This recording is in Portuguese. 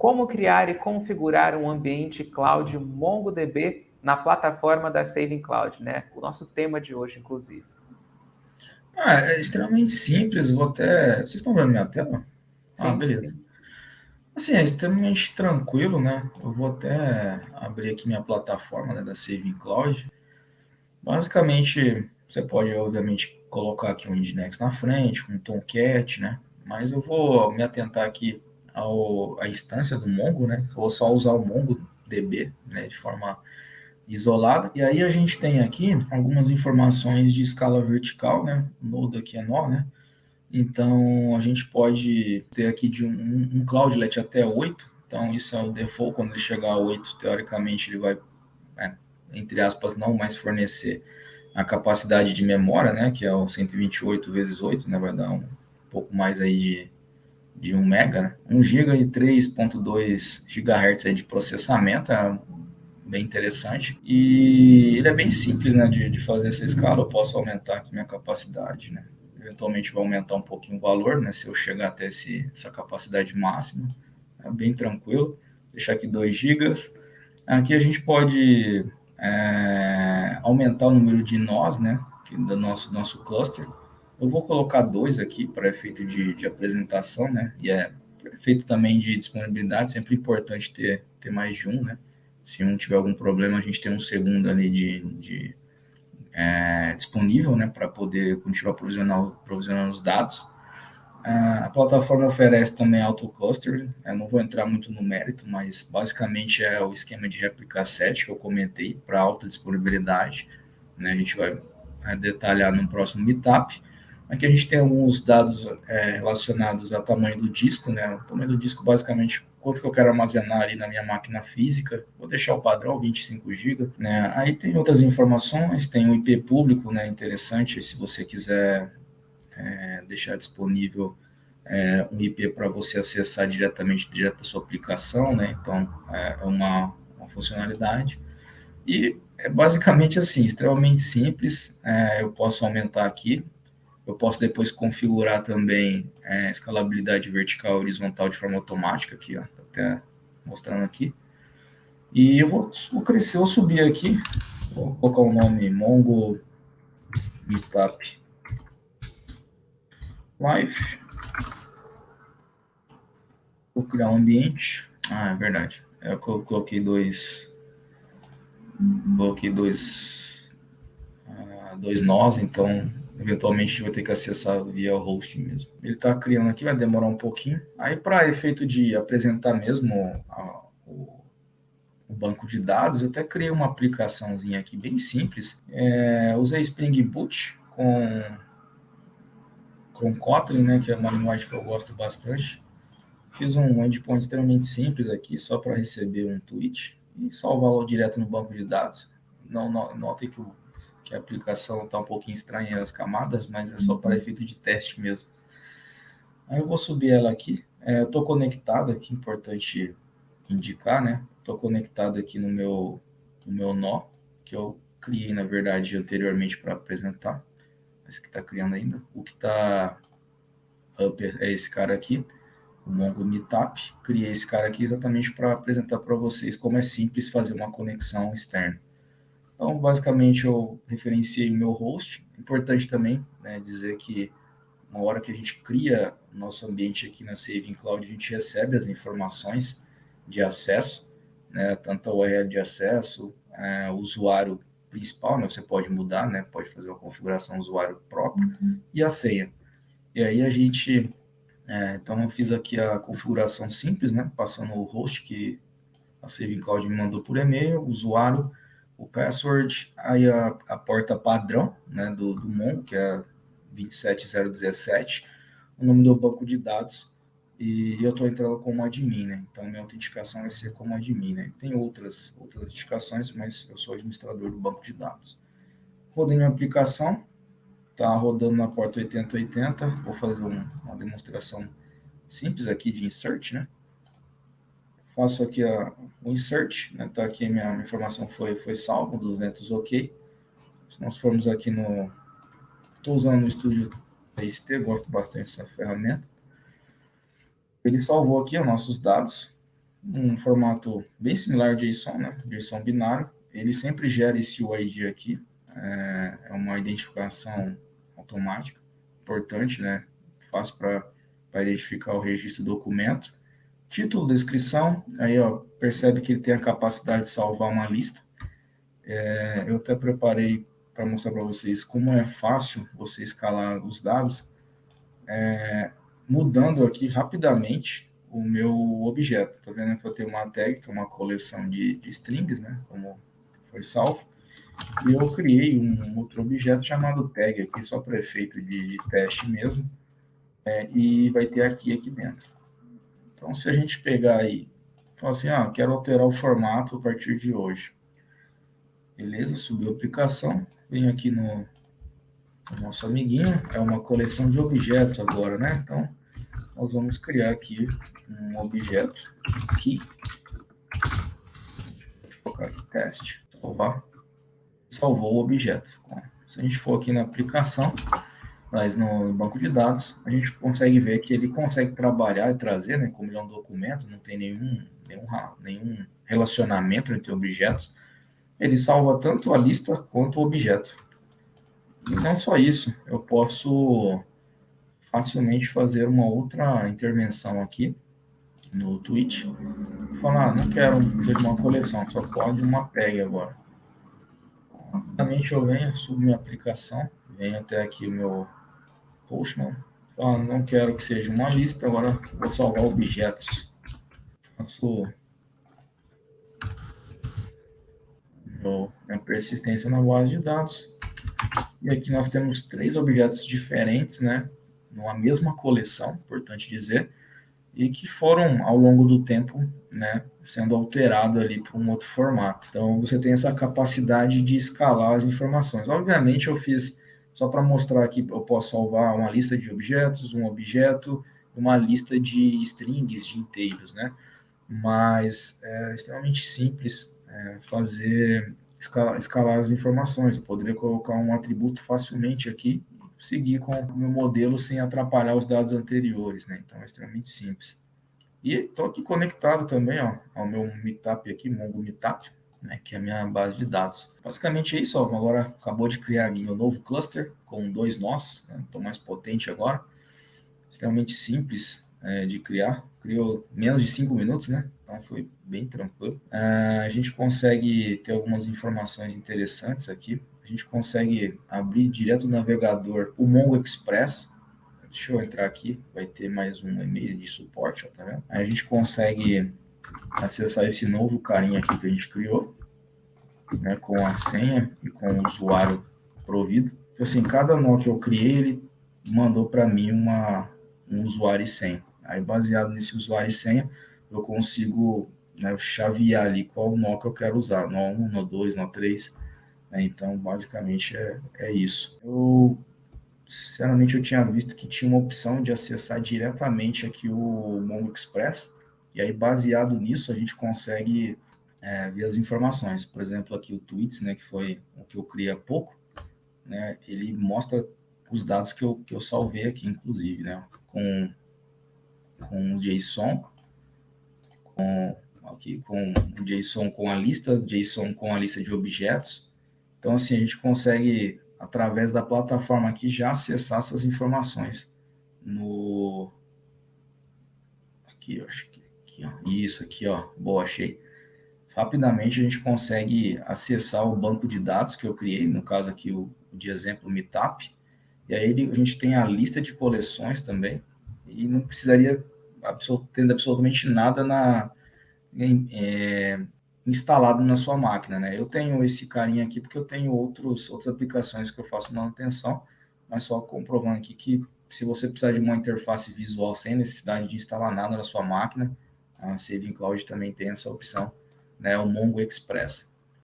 como criar e configurar um ambiente cloud MongoDB na plataforma da Saving Cloud, né? O nosso tema de hoje, inclusive. É extremamente simples, vou até... Vocês estão vendo minha tela? Sim, Beleza. sim. Assim, é extremamente tranquilo, né? Eu vou até abrir aqui minha plataforma, né, da Saving Cloud. Basicamente, você pode, obviamente, colocar aqui um Nginx na frente, um Tomcat, né? Mas eu vou me atentar aqui à instância do Mongo, né? Eu vou só usar o MongoDB, né, de forma isolada. E aí a gente tem aqui algumas informações de escala vertical, né? O node aqui é nó, né? Então a gente pode ter aqui de um Cloudlet até 8. Então isso é o default. Quando ele chegar a 8, teoricamente ele vai, entre aspas, não mais fornecer a capacidade de memória, né? Que é o 128 vezes 8, né? Vai dar um pouco mais aí de 1 mega, né? 1 GB e 3.2 GHz aí de processamento, é bem interessante. E ele é bem simples, né, de fazer essa escala. Eu posso aumentar aqui minha capacidade, né? Eventualmente vai aumentar um pouquinho o valor, né, se eu chegar até essa capacidade máxima. É bem tranquilo. Deixar aqui 2 GB. Aqui a gente pode aumentar o número de nós, né, do nosso cluster. Eu vou colocar 2 aqui para efeito de apresentação, né, e para efeito também de disponibilidade, sempre importante ter mais de um, né. Se um tiver algum problema, a gente tem um segundo ali disponível, né, para poder continuar provisionando os dados. A plataforma oferece também auto-clustering. Eu não vou entrar muito no mérito, mas basicamente é o esquema de réplica 7 que eu comentei para alta disponibilidade, né. A gente vai detalhar no próximo meetup. Aqui a gente tem alguns dados relacionados ao tamanho do disco, né? O tamanho do disco, basicamente, quanto que eu quero armazenar ali na minha máquina física. Vou deixar o padrão, 25 GB, né? Aí tem outras informações, tem o IP público, né? Interessante, se você quiser deixar disponível um IP para você acessar direto da sua aplicação, né? Então, é uma funcionalidade. E é basicamente assim, extremamente simples. Eu posso aumentar aqui. Eu posso depois configurar também escalabilidade vertical e horizontal de forma automática, aqui, ó, até mostrando aqui. E eu vou crescer, vou subir aqui, vou colocar o nome Mongo Meetup Live. Vou criar um ambiente. É verdade. Eu coloquei dois nós, então eventualmente a gente vai ter que acessar via o host mesmo. Ele está criando aqui, vai demorar um pouquinho. Aí, para efeito de apresentar mesmo o banco de dados, eu até criei uma aplicaçãozinha aqui bem simples. Usei Spring Boot com Kotlin, né, que é uma linguagem que eu gosto bastante. Fiz um endpoint extremamente simples aqui, só para receber um tweet e salvá-lo direto no banco de dados. Notem que a aplicação está um pouquinho estranha as camadas, mas é só para efeito de teste mesmo. Aí eu vou subir ela aqui. Eu estou conectado aqui, importante indicar, né? Estou conectado aqui no meu nó, que eu criei, na verdade, anteriormente para apresentar. Esse que está criando ainda. O que está up é esse cara aqui, o Mongo Meetup. Criei esse cara aqui exatamente para apresentar para vocês como é simples fazer uma conexão externa. Então, basicamente, eu referenciei o meu host. Importante também, né, dizer que uma hora que a gente cria o nosso ambiente aqui na Saving Cloud, a gente recebe as informações de acesso, né, tanto a URL de acesso, o usuário principal, né, você pode mudar, né, pode fazer uma configuração usuário próprio, e a senha. E aí a gente, então eu fiz aqui a configuração simples, né, passando o host que a Saving Cloud me mandou por e-mail, o usuário, o password, aí a porta padrão, né, do Mongo, que é 27017, o nome do banco de dados, e eu estou entrando como admin, né? Então, minha autenticação vai ser como admin, né? Tem outras autenticações, mas eu sou administrador do banco de dados. Rodei minha aplicação, está rodando na porta 8080, vou fazer uma demonstração simples aqui de insert, né? Faço aqui o insert, né? Tá aqui minha informação foi salva, 200 ok. Se nós formos aqui estou usando o Studio TXT, gosto bastante dessa ferramenta. Ele salvou aqui os nossos dados. um formato bem similar ao JSON, né? JSON binário. Ele sempre gera esse UID aqui, é uma identificação automática, importante, né? Fácil para identificar o registro do documento. Título, descrição, aí ó, percebe que ele tem a capacidade de salvar uma lista. Eu até preparei para mostrar para vocês como é fácil você escalar os dados, mudando aqui rapidamente o meu objeto. Tá vendo que eu tenho uma tag, que é uma coleção de strings, né, como foi salvo, e eu criei um outro objeto chamado tag aqui, só para efeito de teste mesmo, e vai ter aqui dentro. Então, se a gente pegar aí, falar assim, quero alterar o formato a partir de hoje. Beleza, subiu a aplicação, vem aqui no nosso amiguinho, é uma coleção de objetos agora, né? Então, nós vamos criar aqui um objeto aqui. Deixa eu colocar aqui, teste, salvar. Salvou o objeto. Se a gente for aqui na aplicação, mas no banco de dados, a gente consegue ver que ele consegue trabalhar e trazer, né? Como ele é um documento, não tem nenhum relacionamento entre objetos, ele salva tanto a lista quanto o objeto. E não só isso, eu posso facilmente fazer uma outra intervenção aqui no Twitch. Falar, não quero uma coleção, só pode uma tag agora. Rapidamente eu venho, subo minha aplicação, venho até aqui o meu Postman. Falar, não quero que seja uma lista, agora vou salvar objetos. Faço minha persistência na base de dados. E aqui nós temos 3 objetos diferentes, né? Numa mesma coleção, importante dizer, e que foram, ao longo do tempo, né, sendo alterados ali para um outro formato. Então, você tem essa capacidade de escalar as informações. Obviamente, eu fiz só para mostrar aqui, eu posso salvar uma lista de objetos, um objeto, uma lista de strings, de inteiros, né? Mas é extremamente simples escalar as informações. Eu poderia colocar um atributo facilmente aqui, seguir com o meu modelo sem atrapalhar os dados anteriores, né? Então é extremamente simples. E estou aqui conectado também, ó, ao meu Meetup aqui, Mongo Meetup, né, que é a minha base de dados. Basicamente é isso, ó. Agora acabou de criar aqui meu novo cluster com 2 nós, né? Estou mais potente agora, extremamente simples de criar, criou menos de 5 minutos, né? Então foi bem tranquilo. A gente consegue ter algumas informações interessantes aqui. A gente consegue abrir direto do navegador o Mongo Express. Deixa eu entrar aqui, vai ter mais um e-mail de suporte, ó, tá vendo? Aí a gente consegue acessar esse novo carinha aqui que a gente criou, né, com a senha e com o usuário provido. Então, assim, cada nó que eu criei, ele mandou para mim um usuário e senha. Aí, baseado nesse usuário e senha, eu consigo, né, chavear ali qual nó que eu quero usar, nó 1, nó 2, nó 3. Né? Então, basicamente, é isso. Sinceramente, eu tinha visto que tinha uma opção de acessar diretamente aqui o Mongo Express, e aí, baseado nisso, a gente consegue ver as informações. Por exemplo, aqui o Tweets, né, que foi o que eu criei há pouco, né, ele mostra os dados que eu salvei aqui, inclusive, né, com o JSON, com o JSON com a lista, JSON com a lista de objetos. Então, assim, a gente consegue, através da plataforma aqui, já acessar essas informações aqui, eu acho que aqui, ó. Isso aqui, ó, boa, achei. Rapidamente a gente consegue acessar o banco de dados que eu criei, no caso aqui o de exemplo Meetup, e aí a gente tem a lista de coleções também, e não precisaria ter absolutamente nada instalado na sua máquina, né? Eu tenho esse carinha aqui porque eu tenho outras aplicações que eu faço manutenção, mas só comprovando aqui que se você precisar de uma interface visual sem necessidade de instalar nada na sua máquina, a Saving Cloud também tem essa opção, né? O Mongo Express.